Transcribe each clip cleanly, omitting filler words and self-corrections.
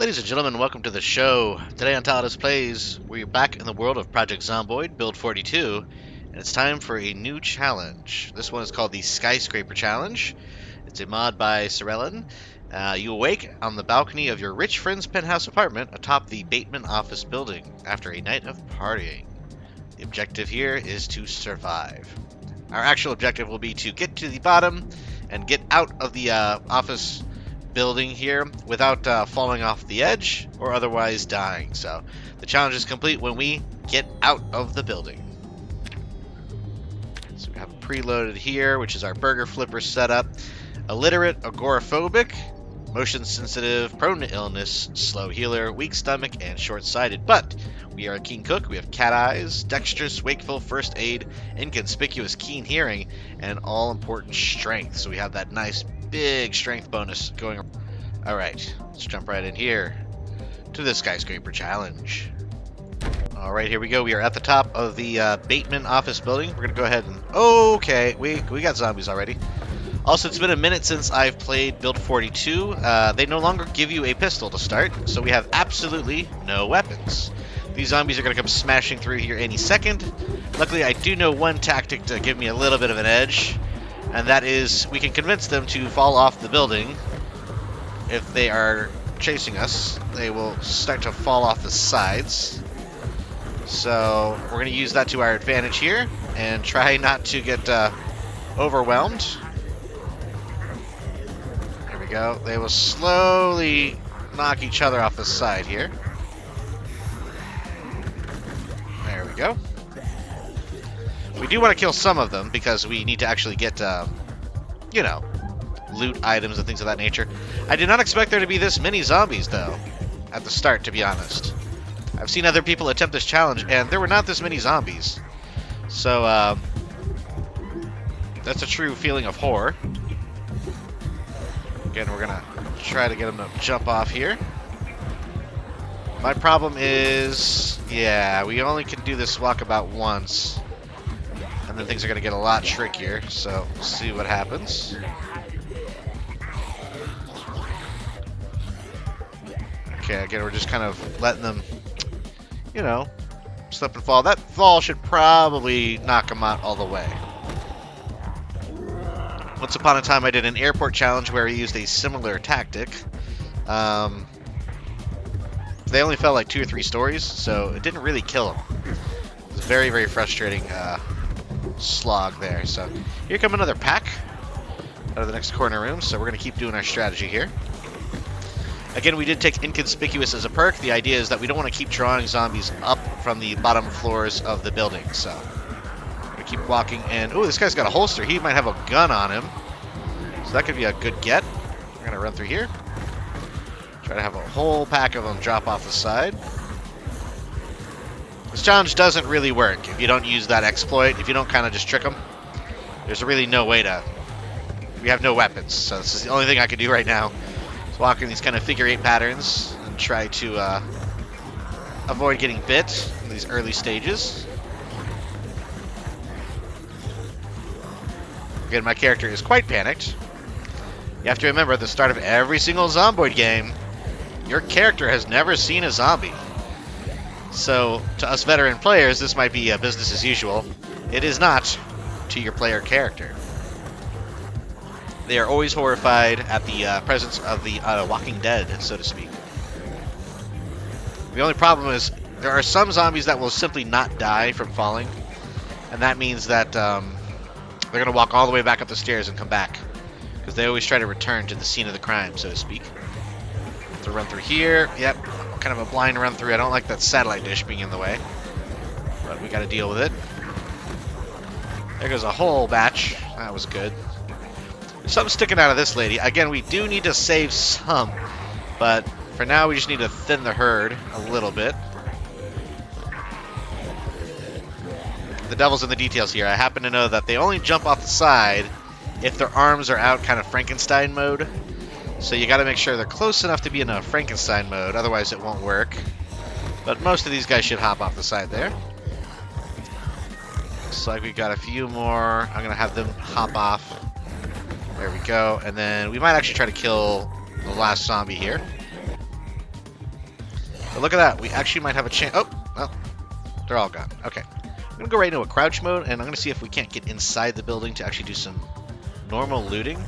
Ladies and gentlemen, welcome to the show. Today on Tallidus Plays, we're back in the world of Project Zomboid, Build 42, and it's time for a new challenge. This one is called the Skyscraper Challenge. It's a mod by Sorellen. You awake on the balcony of your rich friend's penthouse apartment atop the Bateman office building after a night of partying. The objective here is to survive. Our actual objective will be to get to the bottom and get out of the office building here without falling off the edge or otherwise dying. So the challenge is complete when we get out of the building. So we have preloaded here, which is our burger flipper setup. Illiterate, agoraphobic, motion sensitive, prone to illness, slow healer, weak stomach, and short-sighted. But we are a keen cook. We have cat eyes, dexterous, wakeful, first aid, inconspicuous, keen hearing, and all-important strength. So we have that nice big strength bonus going. All right, let's jump right in here to the Skyscraper Challenge. All right, here we go. We are at the top of the Bateman office building. We're gonna go ahead and okay, we got zombies already. Also, it's been a minute since I've played Build 42. They no longer give you a pistol to start, so we have absolutely no weapons. These zombies are going to come smashing through here any second. Luckily, I do know one tactic to give me a little bit of an edge, and that is we can convince them to fall off the building. If they are chasing us, they will start to fall off the sides. So we're going to use that to our advantage here and try not to get overwhelmed. Go. They will slowly knock each other off the side here. There we go. We do want to kill some of them because we need to actually get, you know, loot items and things of that nature. I did not expect there to be this many zombies, though, at the start, to be honest. I've seen other people attempt this challenge, and there were not this many zombies. So, that's a true feeling of horror. Again, we're gonna try to get him to jump off here. My problem is, yeah, we only can do this walkabout once, and then things are gonna get a lot trickier. So we'll see what happens. Okay, again, we're just kind of letting them, you know, slip and fall. That fall should probably knock them out all the way. Once upon a time, I did an airport challenge where I used a similar tactic. They only fell like 2 or 3 stories, so it didn't really kill them. It was a very, very frustrating slog there. So here come another pack out of the next corner room, so we're going to keep doing our strategy here. Again, we did take inconspicuous as a perk. The idea is that we don't want to keep drawing zombies up from the bottom floors of the building, so keep walking, and oh, this guy's got a holster. He might have a gun on him, so that could be a good get. We're gonna run through here, try to have a whole pack of them drop off the side. This challenge doesn't really work if you don't use that exploit. If you don't kind of just trick them, there's really no way to. We have no weapons, so this is the only thing I can do right now. Is walk in these kind of figure 8 patterns and try to avoid getting bit in these early stages. Again, my character is quite panicked. You have to remember, at the start of every single Zomboid game, your character has never seen a zombie. So, to us veteran players, this might be business as usual. It is not to your player character. They are always horrified at the presence of the Walking Dead, so to speak. The only problem is, there are some zombies that will simply not die from falling, and that means that they're going to walk all the way back up the stairs and come back, because they always try to return to the scene of the crime, so to speak. Have to run through here. Yep, kind of a blind run through. I don't like that satellite dish being in the way, but we got to deal with it. There goes a whole batch. That was good. There's something sticking out of this lady. Again, we do need to save some, but for now we just need to thin the herd a little bit. The devil's in the details here. I happen to know that they only jump off the side if their arms are out, kind of Frankenstein mode. So you got to make sure they're close enough to be in a Frankenstein mode, otherwise it won't work. But most of these guys should hop off the side there. Looks like we got a few more. I'm going to have them hop off. There we go. And then we might actually try to kill the last zombie here. But look at that. We actually might have a chance. Oh, well, they're all gone. Okay. I'm going to go right into a crouch mode, and I'm going to see if we can't get inside the building to actually do some normal looting.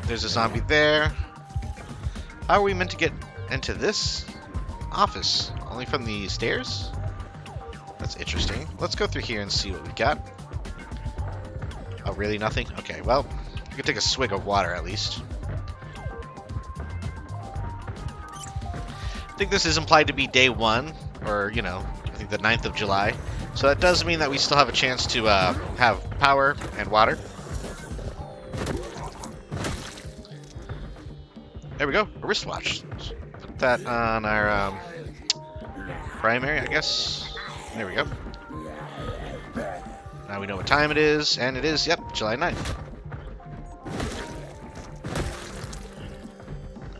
There's a zombie there. How are we meant to get into this office? Only from the stairs? That's interesting. Let's go through here and see what we got. Oh, really? Nothing? Okay, well, I can take a swig of water at least. I think this is implied to be day 1, or, you know, I think the 9th of July. So that does mean that we still have a chance to have power and water. There we go, a wristwatch. Put that on our primary, I guess. There we go. Now we know what time it is, and it is, yep, July 9th.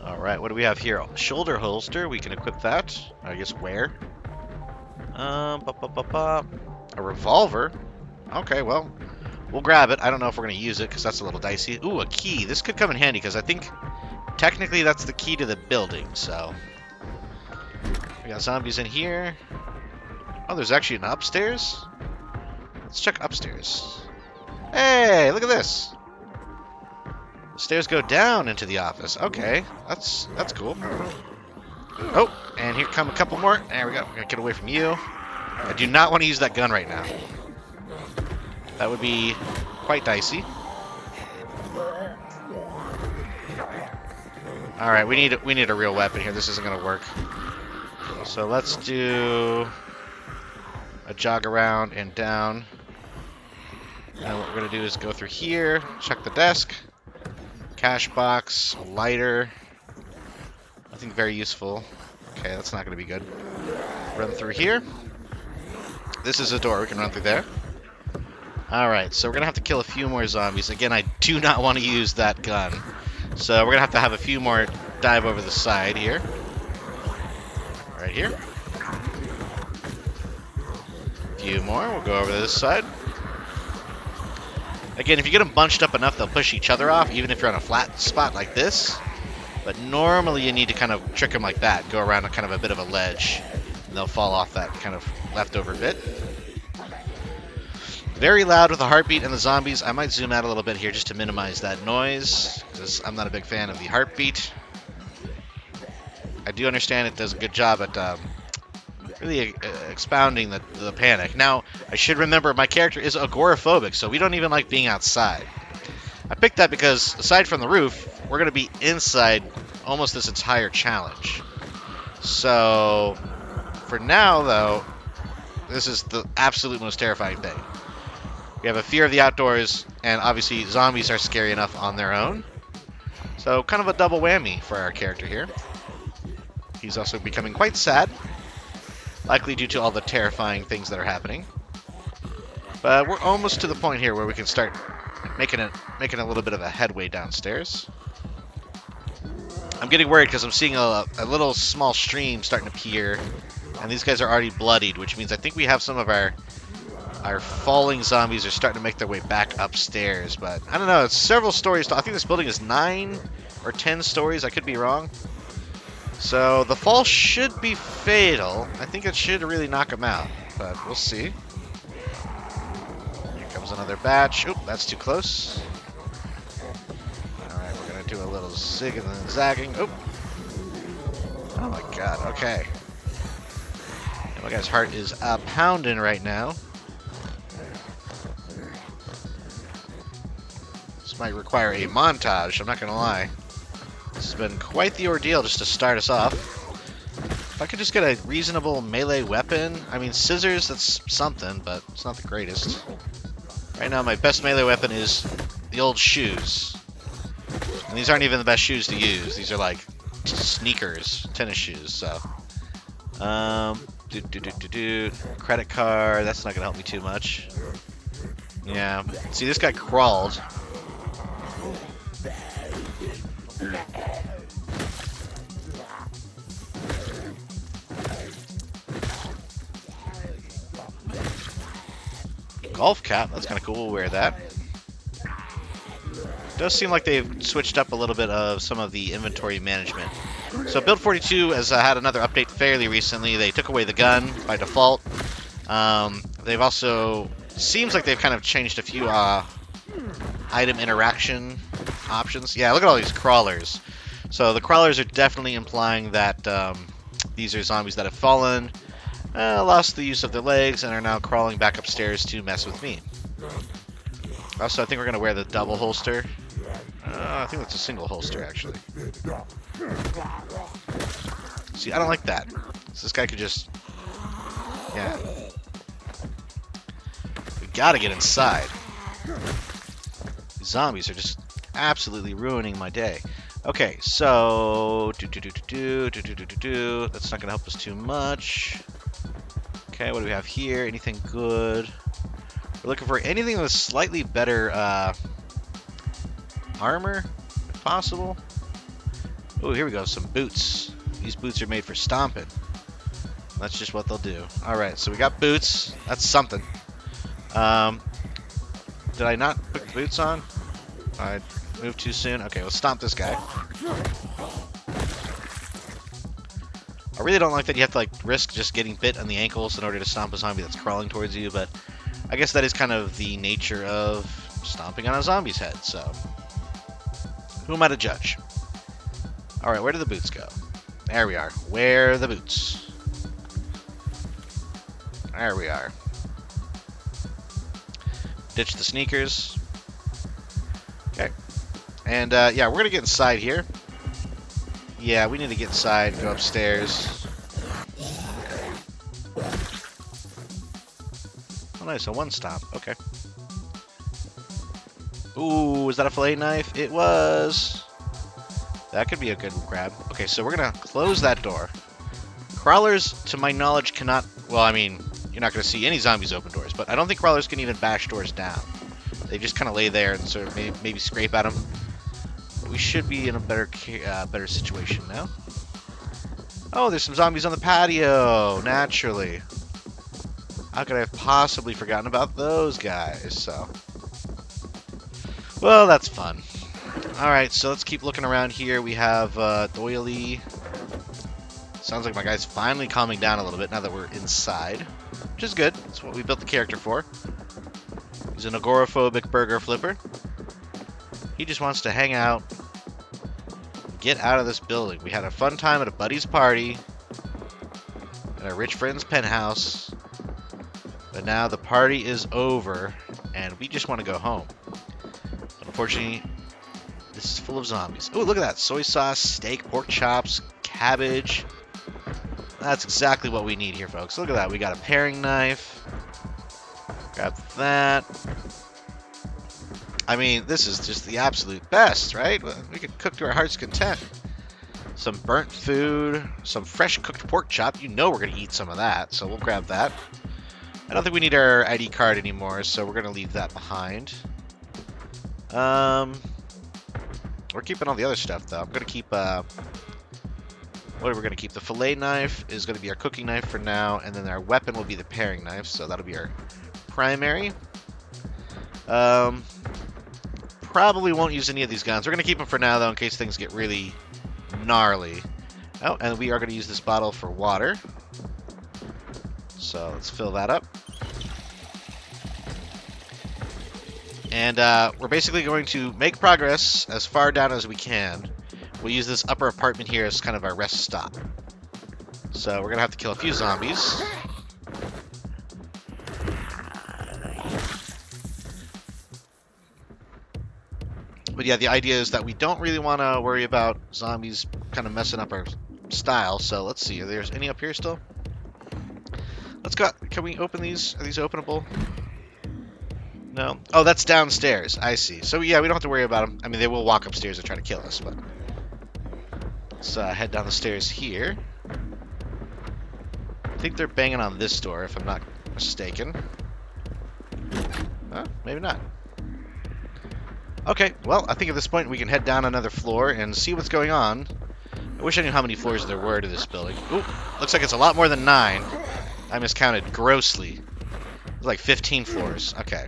Alright, what do we have here? Shoulder holster, we can equip that. I guess where? A revolver. Okay, well, we'll grab it. I don't know if we're going to use it, because that's a little dicey. Ooh, a key. This could come in handy, because I think technically that's the key to the building, so. We got zombies in here. Oh, there's actually an upstairs? Let's check upstairs. Hey, look at this. The stairs go down into the office. Okay, that's cool. Oh, and here come a couple more. There we go. We're gonna get away from you. I do not want to use that gun right now. That would be quite dicey. All right, we need a real weapon here. This isn't gonna work. So let's do a jog around and down. And what we're gonna do is go through here, check the desk, cash box, lighter. Nothing very useful. Okay, that's not gonna be good. Run through here. This is a door. We can run through there. All right, so we're gonna have to kill a few more zombies. Again, I do not want to use that gun, so we're gonna have a few more dive over the side here. Right here. A few more. We'll go over to this side. Again, if you get them bunched up enough, they'll push each other off, even if you're on a flat spot like this. But normally you need to kind of trick them like that, go around a kind of a bit of a ledge, and they'll fall off that kind of leftover bit. Very loud with the heartbeat and the zombies. I might zoom out a little bit here just to minimize that noise, because I'm not a big fan of the heartbeat. I do understand it does a good job at really expounding the panic. Now, I should remember my character is agoraphobic, so we don't even like being outside. I picked that because, aside from the roof, we're going to be inside almost this entire challenge. So, for now, though, this is the absolute most terrifying thing. We have a fear of the outdoors, and obviously zombies are scary enough on their own. So, kind of a double whammy for our character here. He's also becoming quite sad, likely due to all the terrifying things that are happening. But we're almost to the point here where we can start making a little bit of a headway downstairs. I'm getting worried because I'm seeing a little small stream starting to appear, and these guys are already bloodied, which means I think we have some of our falling zombies are starting to make their way back upstairs. But I don't know. It's several stories. I think this building is 9 or 10 stories. I could be wrong. So the fall should be fatal. I think it should really knock them out, but we'll see. Here comes another batch. Oop, that's too close. Alright, we're going to do a little zig and then zagging. Oop. Oh my god, okay. My guy's heart is pounding right now. This might require a montage, I'm not going to lie. This has been quite the ordeal just to start us off. If I could just get a reasonable melee weapon. I mean, scissors, that's something, but it's not the greatest. Right now, my best melee weapon is the old shoes. And these aren't even the best shoes to use. These are like sneakers, tennis shoes, so. Credit card, that's not going to help me too much. Yeah, see, this guy crawled. Golf cap, that's kind of cool, we'll wear that. It does seem like they've switched up a little bit of some of the inventory management. So Build 42 has had another update fairly recently. They took away the gun by default. They've also... Seems like they've kind of changed a few item interaction options. Yeah, look at all these crawlers. So the crawlers are definitely implying that these are zombies that have fallen, lost the use of their legs, and are now crawling back upstairs to mess with me. Also, I think we're going to wear the double holster. I think that's a single holster, actually. See, I don't like that. So this guy could just... Yeah. We gotta get inside. These zombies are just absolutely ruining my day. Okay, so... That's not gonna help us too much. Okay, what do we have here? Anything good? We're looking for anything with slightly better armor, if possible. Oh, here we go, some boots. These boots are made for stomping. That's just what they'll do. Alright, so we got boots. That's something. Did I not put the boots on? I moved too soon? Okay, let's stomp this guy. I really don't like that you have to like risk just getting bit on the ankles in order to stomp a zombie that's crawling towards you, but I guess that is kind of the nature of stomping on a zombie's head, so who am I to judge? Alright, where do the boots go? There we are. Where are the boots? There we are. Ditch the sneakers. Okay. And, yeah, we're gonna get inside here. Yeah, we need to get inside, go upstairs. Oh, nice, a one-stop. Okay. Ooh, is that a fillet knife? It was. That could be a good grab. Okay, so we're gonna close that door. Crawlers, to my knowledge, cannot... Well, I mean, you're not gonna see any zombies open doors, but I don't think crawlers can even bash doors down. They just kind of lay there and sort of maybe scrape at them. But we should be in a better situation now. Oh, there's some zombies on the patio, naturally. How could I have possibly forgotten about those guys? So, well, that's fun. Alright, so let's keep looking around here. We have Doily. Sounds like my guy's finally calming down a little bit now that we're inside, which is good. That's what we built the character for. He's an agoraphobic burger flipper. He just wants to hang out, get out of this building. We had a fun time at a buddy's party, at our rich friend's penthouse, but now the party is over, and we just want to go home. Unfortunately, this is full of zombies. Oh, look at that. Soy sauce, steak, pork chops, cabbage. That's exactly what we need here, folks. Look at that. We got a paring knife. Grab that. I mean, this is just the absolute best, right? We can cook to our heart's content. Some burnt food, some fresh cooked pork chop. You know we're going to eat some of that, so we'll grab that. I don't think we need our ID card anymore, so we're going to leave that behind. We're keeping all the other stuff, though. I'm going to keep, what are we going to keep? The fillet knife is going to be our cooking knife for now, and then our weapon will be the paring knife, so that'll be our primary. Probably won't use any of these guns. We're going to keep them for now, though, in case things get really gnarly. Oh, and we are going to use this bottle for water. So let's fill that up. And we're basically going to make progress as far down as we can. We'll use this upper apartment here as kind of our rest stop. So we're going to have to kill a few zombies. But yeah, the idea is that we don't really want to worry about zombies kind of messing up our style. So let's see, are there any up here still? Let's go. Can we open these? Are these openable? No. Oh, that's downstairs. I see. So yeah, we don't have to worry about them. I mean, they will walk upstairs and try to kill us, but let's head down the stairs here. I think they're banging on this door, if I'm not mistaken. Huh? Maybe not. Okay, well, I think at this point we can head down another floor and see what's going on. I wish I knew how many floors there were to this building. Ooh, looks like it's a lot more than 9. I miscounted grossly. It's like 15 floors. Okay.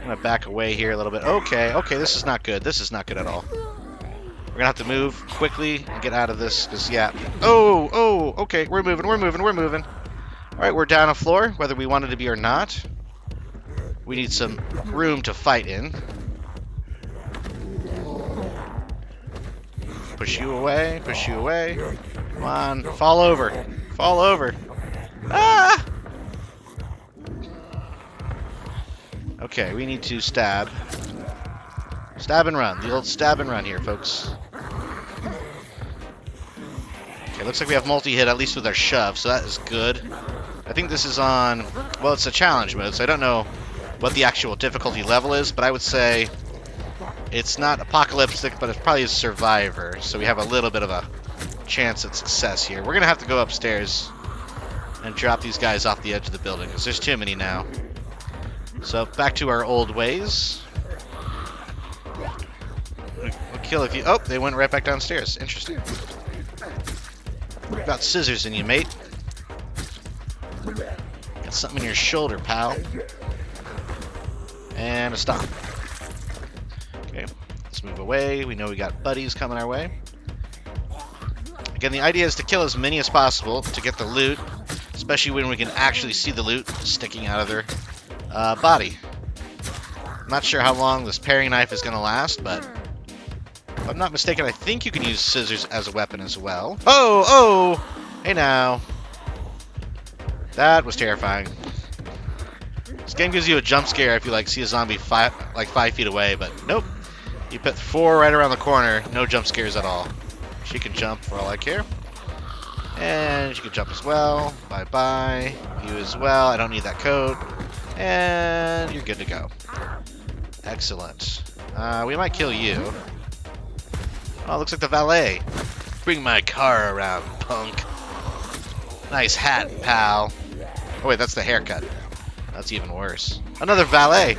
gonna back away here a little bit. Okay, okay, this is not good. This is not good at all. We're gonna have to move quickly and get out of this, because, yeah. Oh, oh, okay, we're moving, we're moving, we're moving. Alright, we're down a floor, whether we wanted to be or not. We need some room to fight in. Push you away, push you away. Come on, fall over. Fall over. Ah! Okay, we need to stab. Stab and run. The old stab and run here, folks. Okay, looks like we have multi-hit, at least with our shove, so that is good. I think this is on... Well, it's a challenge mode, so I don't know what the actual difficulty level is, but I would say it's not apocalyptic, but it's probably a survivor, so we have a little bit of a chance at success here. We're going to have to go upstairs and drop these guys off the edge of the building, because there's too many now. So, back to our old ways. We'll kill a few... Oh, they went right back downstairs. Interesting. Got scissors in you, mate. Got something in your shoulder, pal. And a stop. Okay, let's move away. We know we got buddies coming our way. Again, the idea is to kill as many as possible to get the loot, especially when we can actually see the loot sticking out of their body. I'm not sure how long this paring knife is going to last, but if I'm not mistaken, I think you can use scissors as a weapon as well. Oh, oh! Hey now. That was terrifying. This game gives you a jump scare if you see a zombie 5 feet away, but nope. You put 4 right around the corner, no jump scares at all. She can jump for all I care. And she can jump as well. Bye-bye. You as well. I don't need that coat. And you're good to go. Excellent. We might kill you. Oh, looks like the valet. Bring my car around, punk. Nice hat, pal. Oh, wait, that's the haircut. That's even worse. Another valet.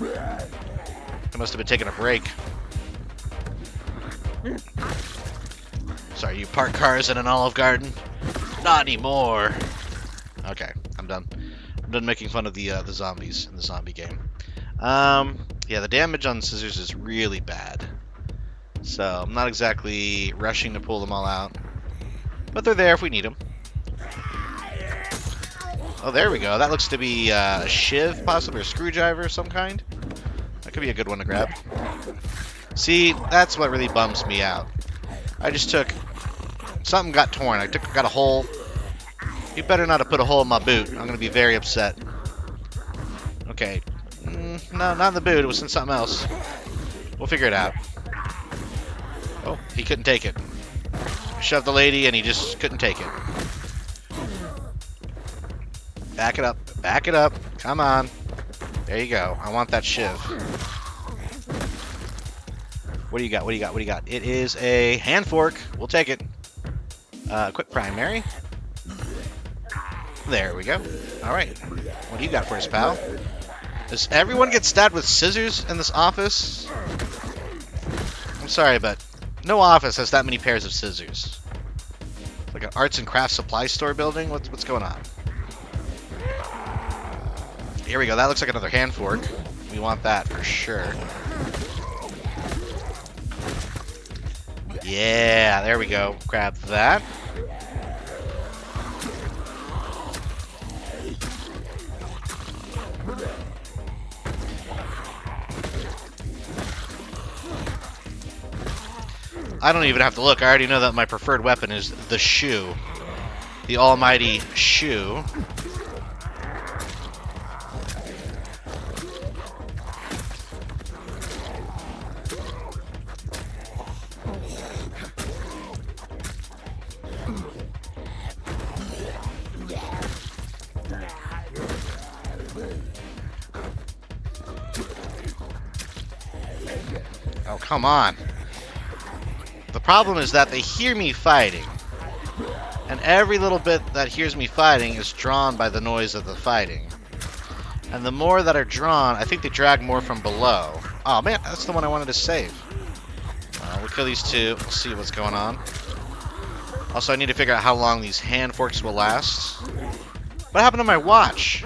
I must have been taking a break. Sorry, you park cars in an Olive Garden? Not anymore. Okay, I'm done. I'm done making fun of the zombies in the zombie game. Yeah, the damage on scissors is really bad. So, I'm not exactly rushing to pull them all out. But they're there if we need them. Oh, there we go. That looks to be a shiv, possibly, or a screwdriver of some kind. That could be a good one to grab. See, that's what really bums me out. I just took... Something got torn. Got a hole. You better not have put a hole in my boot. I'm going to be very upset. Okay. No, not in the boot. It was in something else. We'll figure it out. Oh, he couldn't take it. Shoved the lady and he just couldn't take it. Back it up. Back it up. Come on. There you go. I want that shiv. What do you got? What do you got? What do you got? It is a hand fork. We'll take it. Quick primary. There we go. Alright. What do you got for us, pal? Does everyone get stabbed with scissors in this office? I'm sorry, but no office has that many pairs of scissors. Like an arts and crafts supply store building? What's going on? Here we go. That looks like another hand fork. We want that for sure. Yeah, there we go. Grab that. I don't even have to look. I already know that my preferred weapon is the shoe. The almighty shoe. Oh, come on. The problem is that they hear me fighting. And every little bit that hears me fighting is drawn by the noise of the fighting. And the more that are drawn, I think they drag more from below. Oh man, that's the one I wanted to save. We'll kill these two. We'll see what's going on. Also, I need to figure out how long these hand forks will last. What happened to my watch?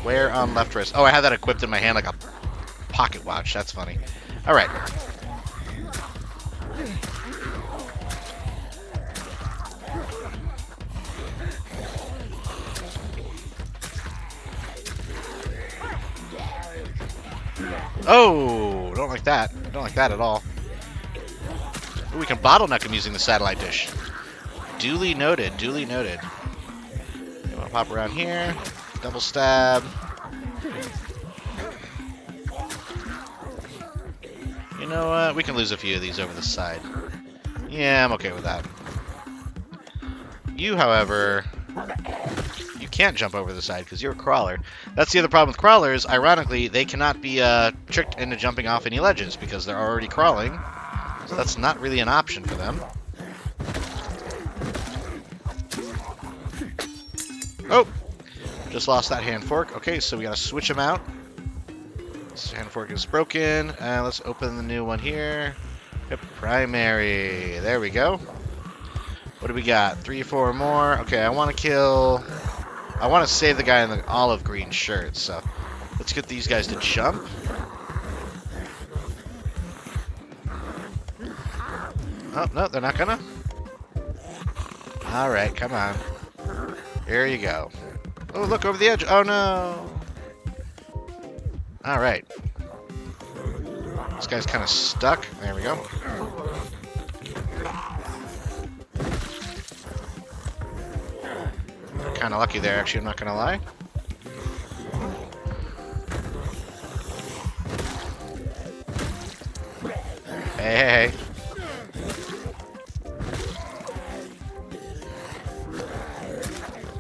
Where on left wrist? Oh, I have that equipped in my hand like a pocket watch. That's funny. All right. Oh, don't like that. Don't like that at all. Ooh, we can bottleneck him using the satellite dish. Duly noted. Duly noted. I'm gonna pop around here. Double stab. You know what? We can lose a few of these over the side. Yeah, I'm okay with that. You, however, you can't jump over the side because you're a crawler. That's the other problem with crawlers. Ironically, they cannot be tricked into jumping off any ledges because they're already crawling. So that's not really an option for them. Oh! Just lost that hand fork. Okay, so we gotta switch them out. This hand fork is broken. Let's open the new one here. Yep, primary. There we go. What do we got? 3, 4 more. Okay, I want to kill... I want to save the guy in the olive green shirt, so let's get these guys to jump. Oh, no, they're not gonna. Alright, come on. Here you go. Oh, look, over the edge. Oh, no. Alright. This guy's kind of stuck. There we go. Kind of lucky there, actually, I'm not going to lie. Hey, hey, hey.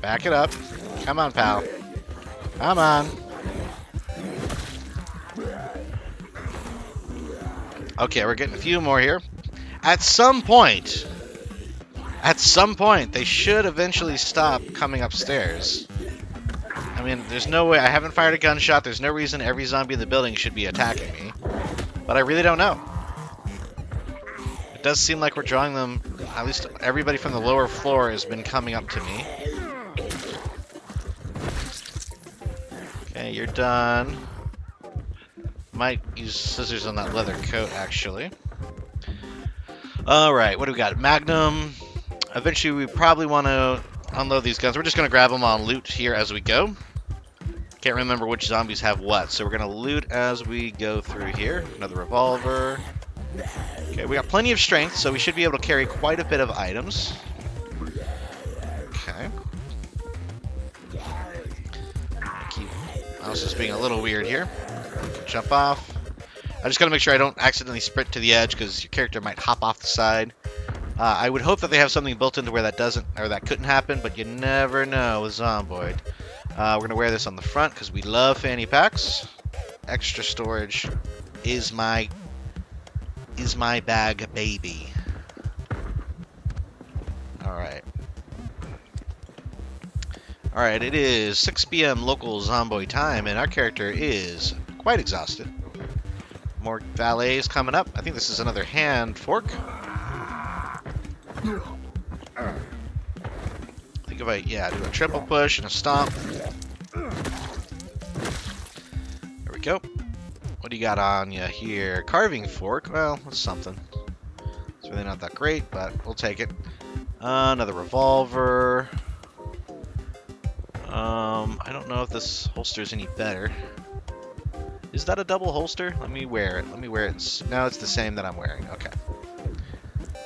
Back it up. Come on, pal. Come on. Okay, we're getting a few more here. At some point, they should eventually stop coming upstairs. I mean, there's no way. I haven't fired a gunshot. There's no reason every zombie in the building should be attacking me. But I really don't know. It does seem like we're drawing them. At least everybody from the lower floor has been coming up to me. Okay, you're done. Might use scissors on that leather coat, actually. Alright, what do we got? Magnum. Eventually, we probably want to unload these guns. We're just going to grab them on loot here as we go. Can't remember which zombies have what, so we're going to loot as we go through here. Another revolver. Okay, we got plenty of strength, so we should be able to carry quite a bit of items. Okay. Mouse is being a little weird here. Jump off. I just got to make sure I don't accidentally sprint to the edge because your character might hop off the side. I would hope that they have something built into where that doesn't, or that couldn't happen, but you never know with Zomboid. We're going to wear this on the front because we love fanny packs. Extra storage is my bag, baby. Alright. Alright, it is 6 p.m. local Zomboid time, and our character is quite exhausted. More valets coming up. I think this is another hand fork. I think if I, yeah, do a triple push and a stomp. There we go. What do you got on you here? Carving fork. Well, that's something. It's really not that great, but we'll take it. Another revolver. I don't know if this holster is any better. Is that a double holster? Let me wear it. Let me wear it. No, it's the same that I'm wearing. Okay.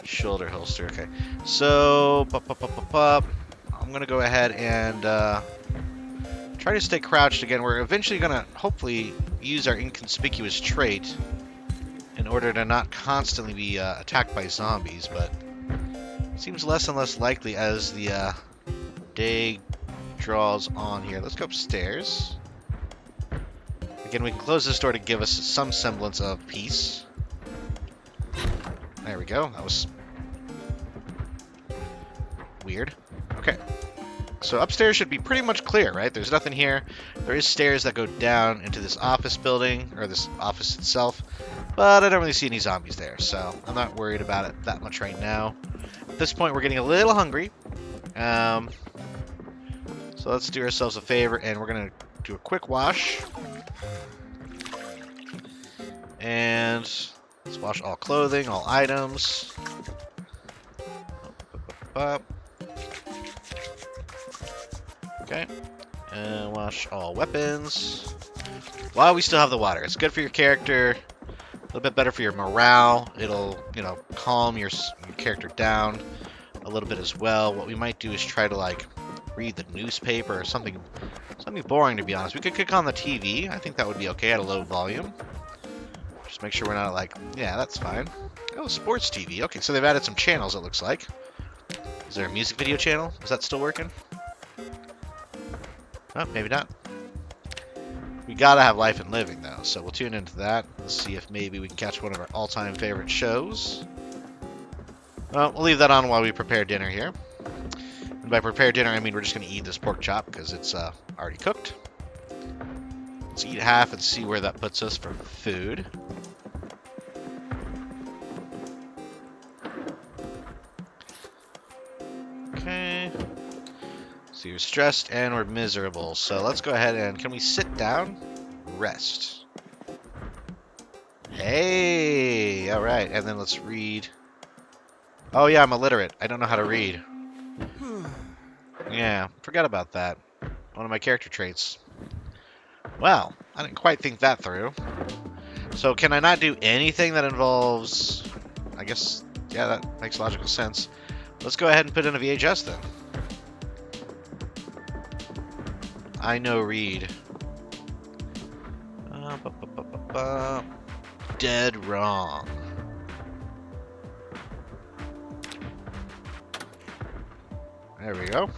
Shoulder holster. Okay. So, I'm going to go ahead and try to stay crouched again. We're eventually going to hopefully use our inconspicuous trait in order to not constantly be attacked by zombies, but it seems less and less likely as the day draws on here. Let's go upstairs. Again, we can close this door to give us some semblance of peace. There we go. That was weird. Okay. So upstairs should be pretty much clear, right? There's nothing here. There is stairs that go down into this office building, or this office itself, but I don't really see any zombies there, so I'm not worried about it that much right now. At this point, we're getting a little hungry. So let's do ourselves a favor, and we're going to do a quick wash. And let's wash all clothing, all items. Okay. And wash all weapons. While we still have the water. It's good for your character. A little bit better for your morale. It'll, you know, calm your character down a little bit as well. What we might do is try to, like, read the newspaper or something boring, to be honest. We could click on the TV. I think that would be okay at a low volume. Just make sure we're not like, yeah, that's fine. Oh, sports TV. Okay, so they've added some channels, it looks like. Is there a music video channel? Is that still working? Oh, maybe not. We gotta have Life and Living, though, so we'll tune into that. Let's see if maybe we can catch one of our all-time favorite shows. Well, we'll leave that on while we prepare dinner here. And by prepare dinner, I mean we're just gonna eat this pork chop, because it's already cooked. Let's eat half and see where that puts us for food. Okay. So you're stressed and we're miserable. So let's go ahead and can we sit down? Rest. Hey! Alright, and then let's read. Oh yeah, I'm illiterate. I don't know how to read. Yeah, forget about that. One of my character traits. Well, I didn't quite think that through. So can I not do anything that involves... I guess, yeah, that makes logical sense. Let's go ahead and put in a VHS then. I know read. Dead wrong. There we go.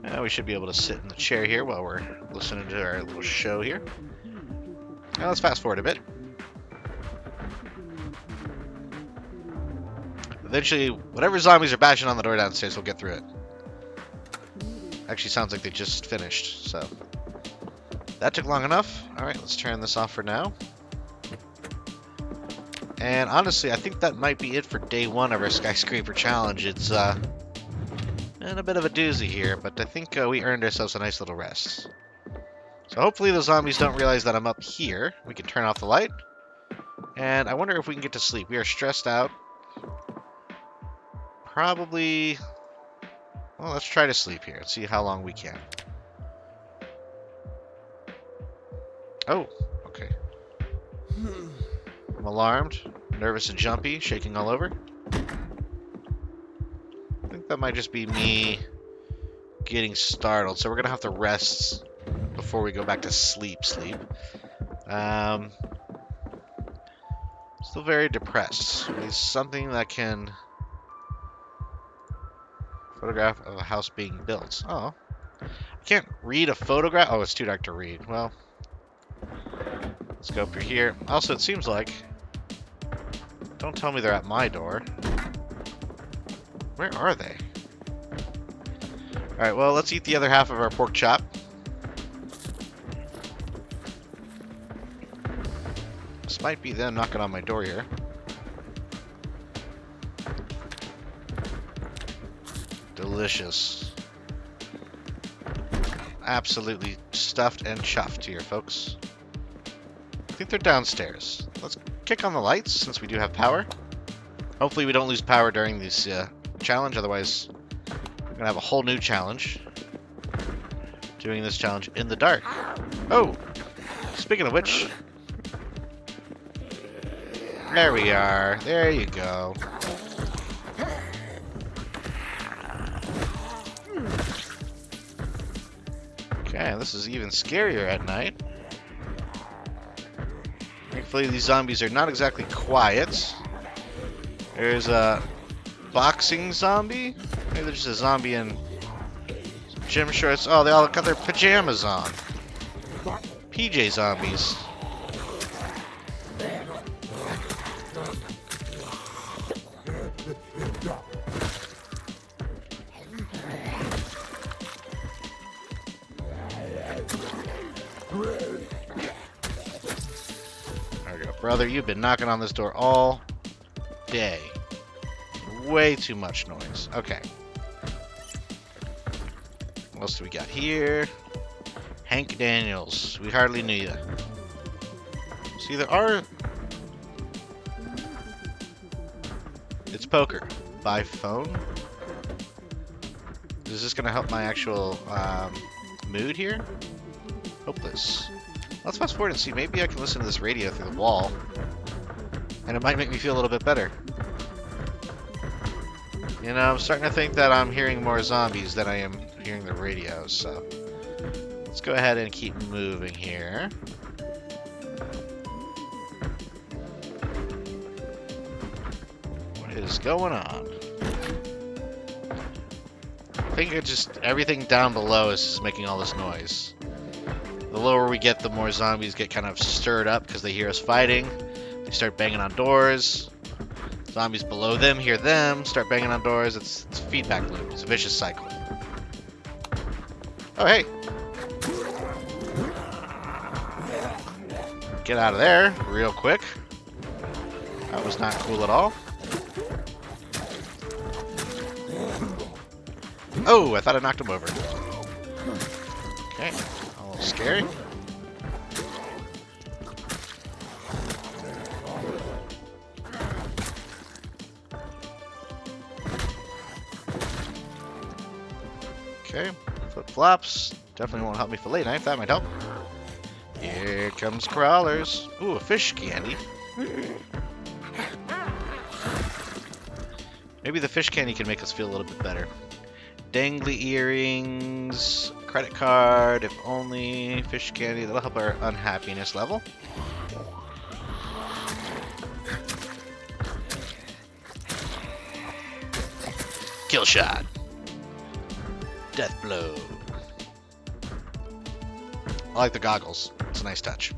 Now we should be able to sit in the chair here while we're listening to our little show here. Now let's fast forward a bit. Eventually, whatever zombies are bashing on the door downstairs, we'll get through it. Actually, sounds like they just finished, so... That took long enough. Alright, let's turn this off for now. And honestly, I think that might be it for day one of our Skyscraper challenge. It's, and a bit of a doozy here, but I think we earned ourselves a nice little rest. So hopefully the zombies don't realize that I'm up here. We can turn off the light. And I wonder if we can get to sleep. We are stressed out. Probably... Well, let's try to sleep here and see how long we can. Oh, okay. I'm alarmed, nervous and jumpy, shaking all over. I think that might just be me getting startled, so we're gonna have to rest before we go back to sleep. Still very depressed. We need something that can... Photograph of a house being built. Oh. I can't read a photograph? Oh, it's too dark to read. Well, let's go up through here. Also, it seems like... Don't tell me they're at my door. Where are they? Alright, well, let's eat the other half of our pork chop. This might be them knocking on my door here. Delicious. Absolutely stuffed and chuffed here, folks. I think they're downstairs. Let's kick on the lights since we do have power. Hopefully we don't lose power during this challenge, otherwise we're gonna have a whole new challenge. Doing this challenge in the dark. Oh! Speaking of which... There we are. There you go. Okay, this is even scarier at night. Thankfully, these zombies are not exactly quiet. There's a boxing zombie. Maybe there's just a zombie in gym shorts. Oh, they all got their pajamas on. PJ zombies. Brother, you've been knocking on this door all day. Way too much noise. Okay. What else do we got here? Hank Daniels. We hardly knew you. See, there are... It's poker. By phone? Is this going to help my actual mood here? Hopeless. Let's fast forward and see. Maybe I can listen to this radio through the wall. And it might make me feel a little bit better. You know, I'm starting to think that I'm hearing more zombies than I am hearing the radio, so... Let's go ahead and keep moving here. What is going on? I think it just... everything down below is just making all this noise. The lower we get, the more zombies get kind of stirred up because they hear us fighting. They start banging on doors. Zombies below them hear them, start banging on doors. It's a feedback loop. It's a vicious cycle. Oh, hey. Get out of there real quick. That was not cool at all. Oh, I thought I knocked him over. Okay, a little scary. Okay, flip-flops. Definitely won't help me fillet knife. That might help. Here comes crawlers. Ooh, a fish candy. Maybe the fish candy can make us feel a little bit better. Dangly earrings. Credit card. If only. Fish candy. That'll help our unhappiness level. Kill shot. Death blow. I like the goggles. It's a nice touch.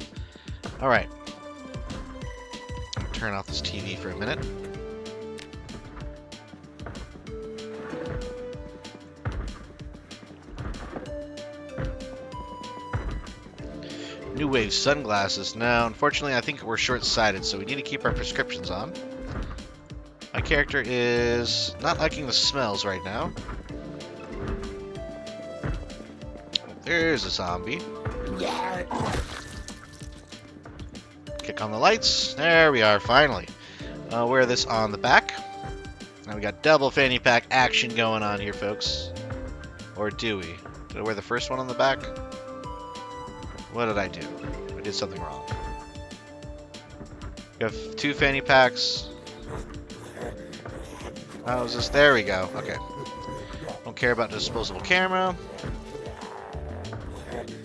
Alright. Turn off this TV for a minute. New Wave sunglasses. Now, unfortunately, I think we're short-sighted, so we need to keep our prescriptions on. My character is not liking the smells right now. There's a zombie. Kick on the lights. There we are, finally. Wear this on the back. Now we got double fanny pack action going on here, folks. Or do we? Did I wear the first one on the back? What did I do? I did something wrong. We have 2 fanny packs. How is this? There we go. Okay. Don't care about disposable camera.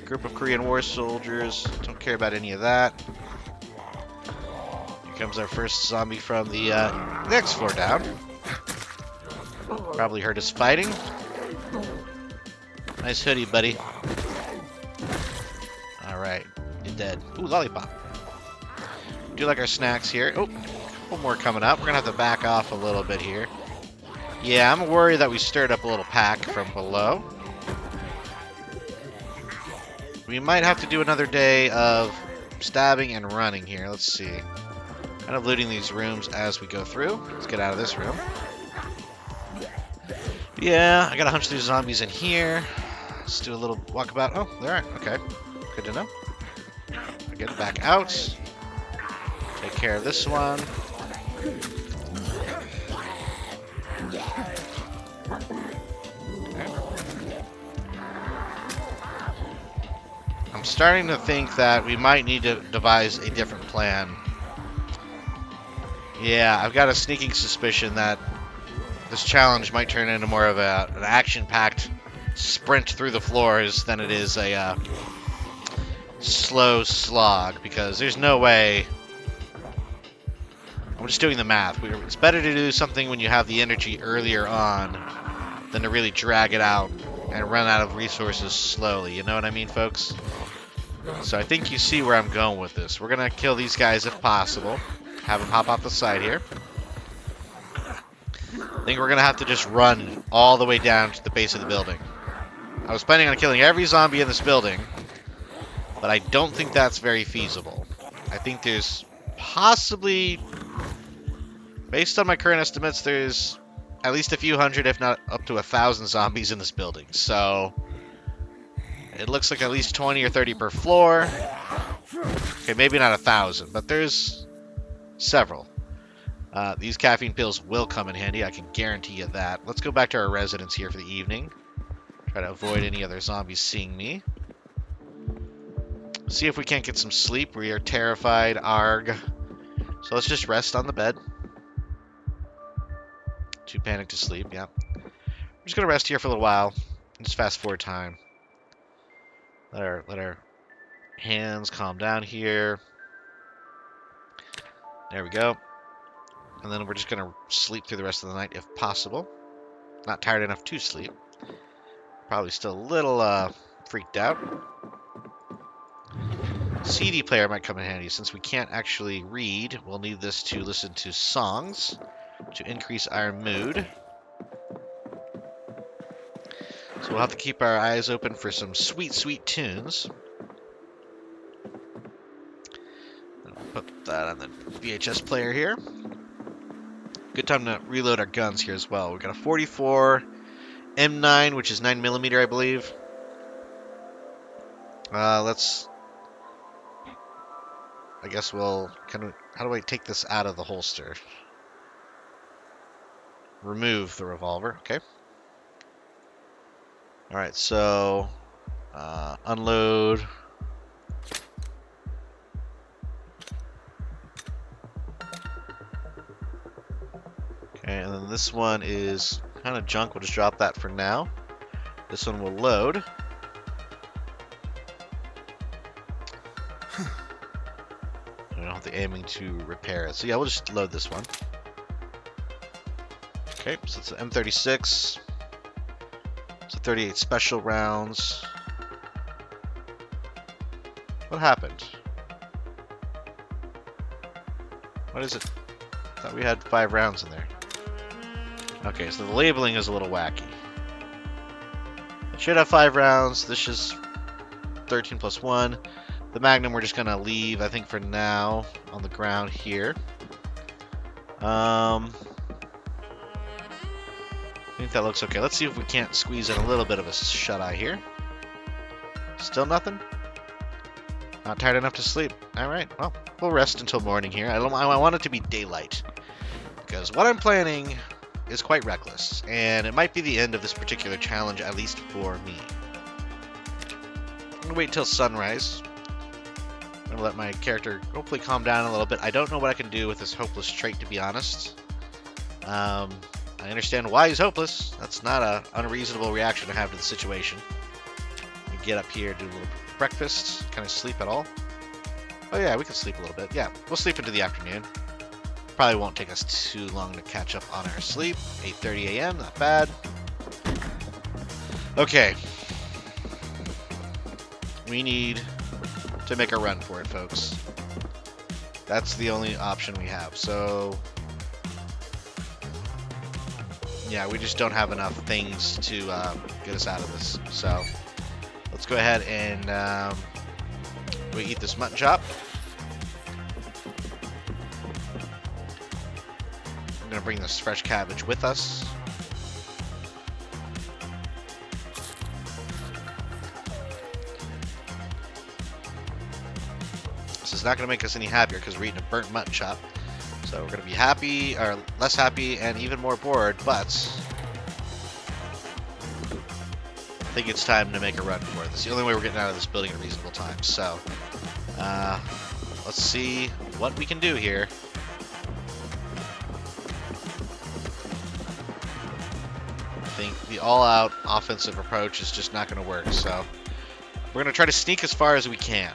Group of Korean War soldiers. Don't care about any of that. Here comes our first zombie from the next floor down. Probably heard us fighting. Nice hoodie, buddy. Alright. You're dead. Ooh, lollipop. Do like our snacks here. Oh, a couple more coming up. We're going to have to back off a little bit here. Yeah, I'm worried that we stirred up a little pack from below. We might have to do another day of stabbing and running here. Let's see. Kind of looting these rooms as we go through. Let's get out of this room. Yeah, I got a hunch there's zombies in here. Let's do a little walkabout. Oh, there are. Okay. Good to know. Get it back out. Take care of this one. I'm starting to think that we might need to devise a different plan. Yeah, I've got a sneaking suspicion that this challenge might turn into more of an action-packed sprint through the floors than it is a slow slog, because there's no way... I'm just doing the math. It's better to do something when you have the energy earlier on than to really drag it out and run out of resources slowly. You know what I mean, folks? So I think you see where I'm going with this. We're going to kill these guys if possible. Have them hop off the side here. I think we're going to have to just run all the way down to the base of the building. I was planning on killing every zombie in this building, but I don't think that's very feasible. I think there's possibly, based on my current estimates, there's at least a few hundred, if not up to 1,000 zombies in this building. So It looks like at least 20 or 30 per floor. Okay, maybe not 1,000, but there's several. These caffeine pills will come in handy, I can guarantee you that. Let's go back to our residence here for the evening. Try to avoid any other zombies seeing me. See if we can't get some sleep. We are terrified, arg. So let's just rest on the bed. Too panicked to sleep, yeah. I'm just gonna rest here for a little while. Just fast forward time. Let our hands calm down here. There we go. And then we're just gonna sleep through the rest of the night if possible. Not tired enough to sleep. Probably still a little freaked out. CD player might come in handy. Since we can't actually read, we'll need this to listen to songs to increase our mood. So we'll have to keep our eyes open for some sweet, sweet tunes. Put that on the VHS player here. Good time to reload our guns here as well. We've got a 44 M9, which is 9mm, I believe. I guess we'll... how do I take this out of the holster? Remove the revolver. Okay. Alright, so... unload... Okay, and then this one is kind of junk. We'll just drop that for now. This one will load. I don't have the aiming to repair it. So yeah, we'll just load this one. Okay, so it's an M36. It's a 38 special rounds. What happened? What is it? I thought we had 5 rounds in there. Okay, so the labeling is a little wacky. It should have 5 rounds. This is 13 plus 1. The Magnum we're just going to leave, I think, for now on the ground here. I think that looks okay. Let's see if we can't squeeze in a little bit of a shut-eye here. Still nothing? Not tired enough to sleep. Alright, well, we'll rest until morning here. I want it to be daylight. Because what I'm planning is quite reckless, and it might be the end of this particular challenge, at least for me. I'm going to wait until sunrise. I'm going to let my character hopefully calm down a little bit. I don't know what I can do with this hopeless trait, to be honest. I understand why he's hopeless. That's not an unreasonable reaction to have to the situation. Get up here, do a little breakfast. Can I sleep at all? Oh yeah, we can sleep a little bit. Yeah, we'll sleep into the afternoon. Probably won't take us too long to catch up on our sleep. 8:30 a.m., not bad. Okay. We need to make a run for it, folks. That's the only option we have. So, yeah, we just don't have enough things to get us out of this. So, let's go ahead and we eat this mutton chop. I'm going to bring this fresh cabbage with us. This is not going to make us any happier because we're eating a burnt mutton chop. So we're going to be happy, or less happy, and even more bored, but I think it's time to make a run for it. That's the only way we're getting out of this building in a reasonable time. So, let's see what we can do here. I think the all-out offensive approach is just not going to work. So, we're going to try to sneak as far as we can.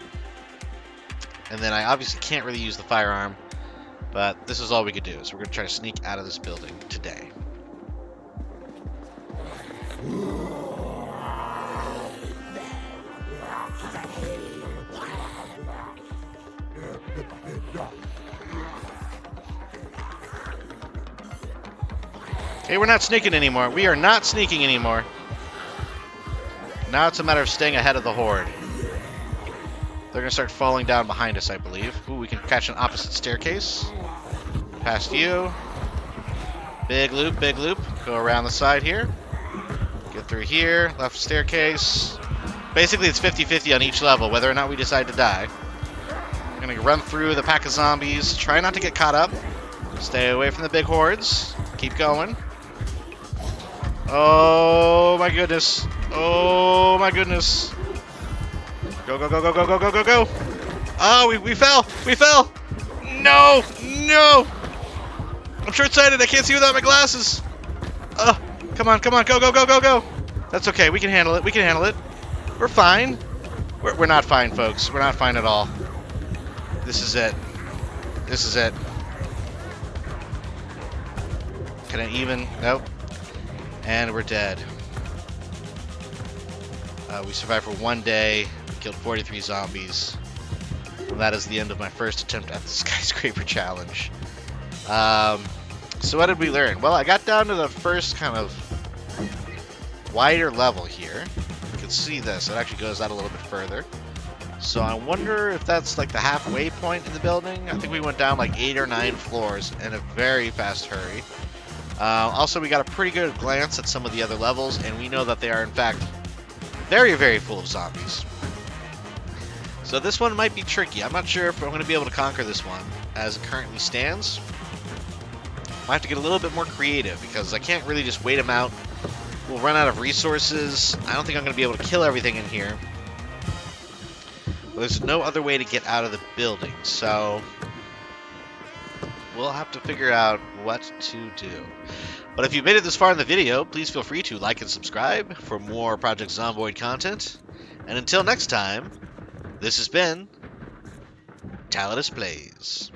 And then I obviously can't really use the firearm, but this is all we could do. So we're going to try to sneak out of this building today. Okay, we're not sneaking anymore. We are not sneaking anymore. Now it's a matter of staying ahead of the horde. They're going to start falling down behind us, I believe. Ooh, we can catch an opposite staircase. Past you. Big loop, big loop. Go around the side here. Get through here. Left staircase. Basically, it's 50-50 on each level, whether or not we decide to die. I'm gonna run through the pack of zombies. Try not to get caught up. Stay away from the big hordes. Keep going. Oh my goodness. Oh my goodness. Go, go, go, go, go, go, go, go, go. Oh, we fell. We fell. No. No. I'm short-sighted. I can't see without my glasses. Come on, come on. Go, go, go, go, go. That's okay. We can handle it. We can handle it. We're fine. We're not fine, folks. We're not fine at all. This is it. This is it. Can I even? Nope. And we're dead. We survived for 1 day. Killed 43 zombies. And that is the end of my first attempt at the Skyscraper challenge. So what did we learn? Well, I got down to the first kind of wider level here. You can see this. It actually goes out a little bit further. So I wonder if that's like the halfway point in the building. I think we went down like 8 or 9 floors in a very fast hurry. Also, we got a pretty good glance at some of the other levels, and we know that they are, in fact, very, very full of zombies. So this one might be tricky. I'm not sure if I'm going to be able to conquer this one as it currently stands. Might have to get a little bit more creative, because I can't really just wait them out. We'll run out of resources. I don't think I'm going to be able to kill everything in here. But there's no other way to get out of the building, so we'll have to figure out what to do. But if you've made it this far in the video, please feel free to like and subscribe for more Project Zomboid content. And until next time, this has been Tallidus Plays.